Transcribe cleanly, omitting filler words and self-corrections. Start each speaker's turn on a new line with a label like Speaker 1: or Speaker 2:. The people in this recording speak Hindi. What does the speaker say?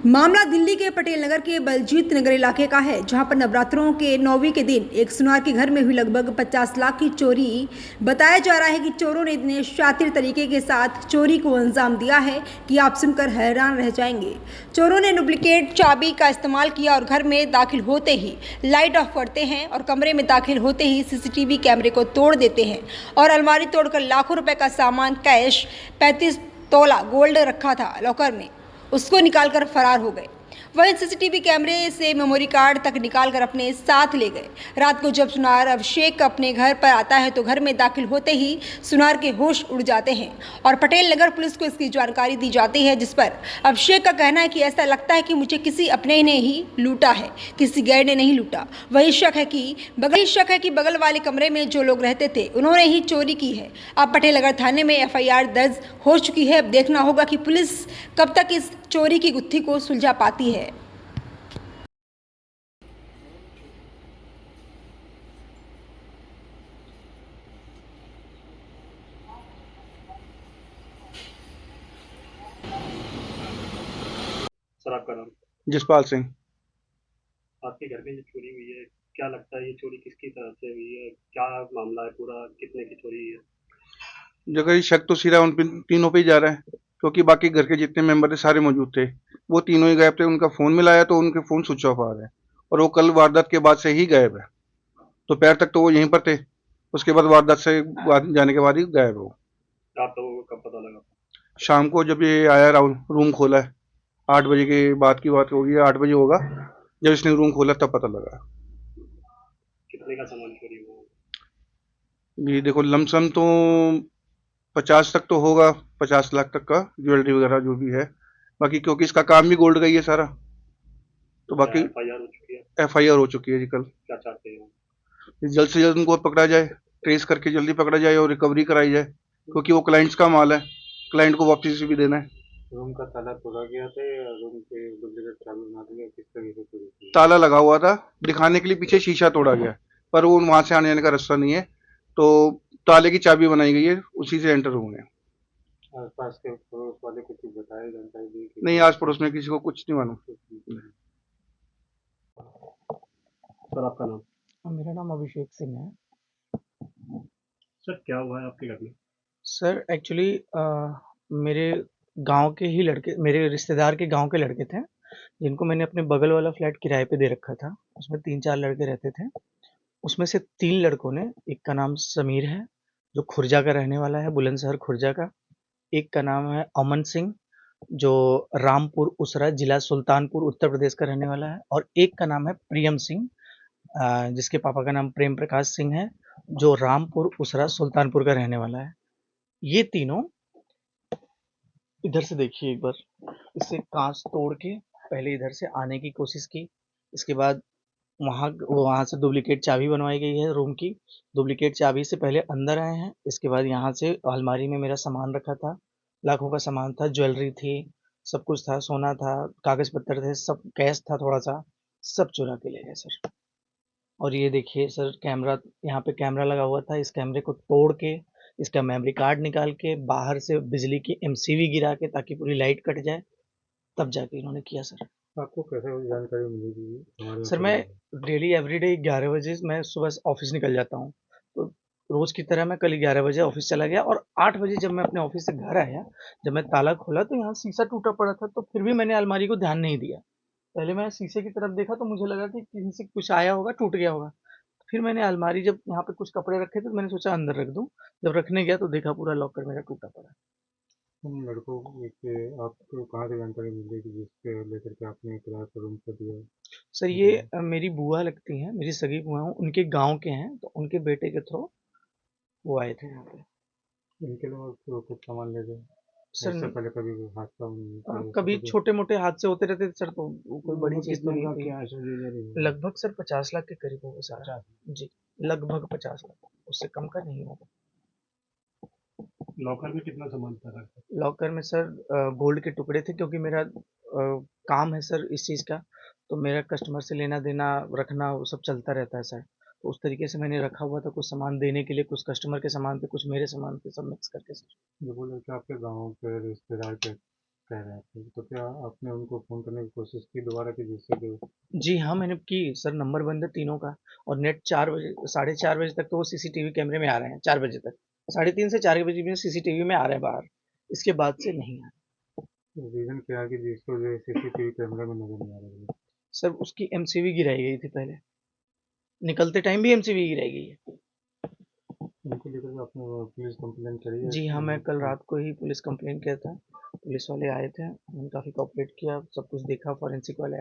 Speaker 1: मामला दिल्ली के पटेल नगर के बलजीत नगर इलाके का है, जहां पर नवरात्रों के 9वीं के दिन एक सुनार के घर में हुई लगभग 50 लाख की चोरी। बताया जा रहा है कि चोरों ने इतने शातिर तरीके के साथ चोरी को अंजाम दिया है कि आप सुनकर हैरान रह जाएंगे। चोरों ने डुप्लीकेट चाबी का इस्तेमाल किया और घर में दाखिल होते ही लाइट ऑफ करते हैं और कमरे में दाखिल होते ही सीसीटीवी कैमरे को तोड़ देते हैं और अलमारी तोड़कर लाखों रुपए का सामान, कैश, 35 तोला गोल्ड रखा था लॉकर में, उसको निकालकर फरार हो गए। वहीं सीसीटीवी कैमरे से मेमोरी कार्ड तक निकालकर अपने साथ ले गए। रात को जब सुनार अभिषेक अपने घर पर आता है तो घर में दाखिल होते ही सुनार के होश उड़ जाते हैं और पटेल नगर पुलिस को इसकी जानकारी दी जाती है, जिस पर अभिषेक का कहना है कि ऐसा लगता है कि मुझे किसी अपने ने ही लूटा है, किसी गैर ने नहीं लूटा। वही शक है कि बगल वाले कमरे में जो लोग रहते थे उन्होंने ही चोरी की है। अब पटेल नगर थाने में एफआईआर दर्ज हो चुकी है। अब देखना होगा कि पुलिस कब तक इस चोरी की गुत्थी को सुलझा पाती है।
Speaker 2: सर आपका नाम?
Speaker 3: जसपाल सिंह।
Speaker 2: आपके घर में जो चोरी हुई है, क्या लगता है ये चोरी किसकी तरफ से हुई है? क्या मामला है पूरा? कितने की चोरी हुई है?
Speaker 3: जगह ही शक तो सीधा उन तीनों पे ही जा रहा है, क्योंकि बाकी घर के जितने मेंबर थे सारे मौजूद थे। वो तीनों ही गायब थे। उनका फोन मिलाया तो उनके फोन स्विच ऑफ आ रहे हैं और वो कल वारदात के बाद से ही गायब है। दोपहर तक तो वो यहीं पर थे, उसके बाद वारदात से जाने के बाद ही गायब है वो।
Speaker 2: आप लोगों को कब पता लगा?
Speaker 3: शाम को जब ये आया, रूम खोला है, 8 बजे के बाद की बात होगी, 8 बजे होगा जब इसने रूम खोला तब पता लगा।
Speaker 2: कितने का सामान चोरी हुआ?
Speaker 3: ये देखो, लमसम तो 50 तक तो होगा, 50 लाख तक का ज्वेलरी वगैरह जो भी है। बाकी क्योंकि इसका काम भी गोल्ड का ही है सारा, तो
Speaker 2: क्या
Speaker 3: बाकी
Speaker 2: एफआईआर हो चुकी है?
Speaker 3: एफआईआर हो चुकी है जी कल।
Speaker 2: क्या चाहते हैं?
Speaker 3: जल्द से जल्द उनको पकड़ा जाए, ट्रेस करके जल्दी पकड़ा जाए और रिकवरी कराई जाए, क्योंकि वो क्लाइंट्स का माल है, क्लाइंट को वापस भी देना है।
Speaker 2: रूम का ताला तोड़ा गया था या रूम के डुप्लीकेट चाबी मार दिया? किस तरीके से चोरी की?
Speaker 3: ताला लगा हुआ था, दिखाने के लिए पीछे शीशा तोड़ा गया है, पर वो वहां से आने जाने का रास्ता नहीं है, तो ताले की चाबी बनाई गई है, उसी से एंटर होंगे।
Speaker 2: आसपास के पड़ोस वाले कुछ बताए, जानकारी दी कि
Speaker 3: नहीं, आस पड़ोस में किसी को कुछ नहीं मालूम।
Speaker 2: सर आपका नाम?
Speaker 4: मेरा नाम अभिषेक सिंह है।
Speaker 2: सर क्या हुआ है आपके घर में?
Speaker 4: सर एक्चुअली मेरे गांव के ही लड़के, मेरे रिश्तेदार के गांव के लड़के थे, जिनको मैंने अपने बगल वाला फ्लैट किराए पे दे रखा था। उसमें 3-4 लड़के रहते थे। उसमें से 3 लड़कों ने, एक का नाम समीर है जो खुर्जा का रहने वाला है, बुलंदशहर खुर्जा का। एक का नाम है अमन सिंह जो रामपुर उसरा जिला सुल्तानपुर उत्तर प्रदेश का रहने वाला है। और एक का नाम है प्रियम सिंह, जिसके पापा का नाम प्रेम प्रकाश सिंह है, जो रामपुर उसरा सुल्तानपुर का रहने वाला है। ये तीनों, इधर से देखिए एक बार, इसे कांच तोड़ के पहले इधर से आने की कोशिश की। इसके बाद वहां से डुप्लीकेट चाबी बनवाई गई है रूम की। डुप्लीकेट चाबी से पहले अंदर आए हैं। इसके बाद यहाँ से अलमारी में मेरा सामान रखा था, लाखों का सामान था, ज्वेलरी थी, सब कुछ था, सोना था, कागज पत्तर थे, सब कैश था थोड़ा सा, सब चुरा के ले गए सर। और ये देखिए सर, कैमरा, यहाँ पे कैमरा लगा हुआ था, इस कैमरे को तोड़ के, इसका मेमोरी कार्ड निकाल के, बाहर से बिजली की एमसीवी गिरा के ताकि पूरी लाइट कट जाए, तब जाके इन्होंने किया सर।
Speaker 2: आपको कैसे जानकारी मिली कि हमारे यहाँ
Speaker 4: सर
Speaker 2: चोरी
Speaker 4: मैं
Speaker 2: हुई?
Speaker 4: डेली एवरीडे 11 बजे मैं सुबह ऑफिस निकल जाता हूँ, तो रोज की तरह मैं कल 11 बजे ऑफिस चला गया और 8 बजे जब मैं अपने ऑफिस से घर आया, जब मैं ताला खोला तो यहाँ शीशा टूटा पड़ा था, तो फिर भी मैंने अलमारी को ध्यान नहीं दिया। पहले मैं शीशे की तरफ देखा तो मुझे लगा कि कहीं से कुछ आया होगा, टूट गया होगा। फिर मैंने अलमारी, जब यहाँ पे कुछ कपड़े रखे थे तो मैंने सोचा अंदर रख दूं। जब रखने गया तो देखा पूरा लॉकर मेरा टूटा पड़ा है।
Speaker 2: उन लड़कों के आपको कहाँ से जानकारी मिली कि जिसके लेकर के आपने किराए पर रूम कर दिया?
Speaker 4: सर ये मेरी बुआ लगती हैं, मेरी सगी बुआ हैं, उनके गांव के हैं, तो उनके बेटे के थ्रू वो आए थे यहाँ पे।
Speaker 2: इनके अलावा तो कुछ सामान ले गए?
Speaker 4: सर
Speaker 2: इससे पहले कभी कोई हादसा
Speaker 4: कभी छोटे मोटे हादसे होते रहते थे सर, तो वो कोई बड़ी चीज तो नहीं थी।
Speaker 2: क्या है?
Speaker 4: लगभग सर 50 लाख के करीब होगा सारा। जी, लगभग 50 लाख, उससे कम का नहीं होगा।
Speaker 2: लॉकर में कितना सामान था?
Speaker 4: लॉकर में सर गोल्ड के टुकड़े थे, क्योंकि मेरा काम है सर इस चीज़ का, तो मेरा कस्टमर से लेना देना रखना वो सब चलता रहता है सर। तो उस तरीके से मैंने रखा हुआ था, कुछ सामान देने के लिए, कुछ कस्टमर के सामान थे, कुछ मेरे सामान थे, सब मिक्स करके सर।
Speaker 2: जो बोले कि आपके गाँव के रिश्तेदार के
Speaker 5: कह रहे थे, तो क्या आपने उनको फ़ोन करने की कोशिश की दोबारा कि जिससे कि
Speaker 4: जी हाँ, मैंने की सर, नंबर बंद है तीनों का, और नेट 4 बजे, साढ़े 4 बजे तक तो वो सीसीटीवी कैमरे में आ रहे हैं, 4 बजे तक। 3:30 से 4 बजे में सीसीटीवी में आ रहे हैं बाहर, इसके बाद से नहीं आ रहे।
Speaker 5: रीज़न क्या है कि जिसकी वजह से सीसीटीवी कैमरे में नज़र नहीं आ रही है?
Speaker 4: सर उसकी एमसीवी गिराई गई थी पहले, निकलते टाइम भी एमसीवी गिराई गई है।
Speaker 5: इनको लेकर आपने पुलिस कंप्लेंट करी है
Speaker 4: जी हाँ, मैं कल
Speaker 5: कि
Speaker 4: रात को ही पुलिस कंप्लेंट किया था, पुलिस वाले आए थे, उन्होंने काफ़ी कोऑपरेट किया, सब कुछ देखा, फॉरेंसिक वाले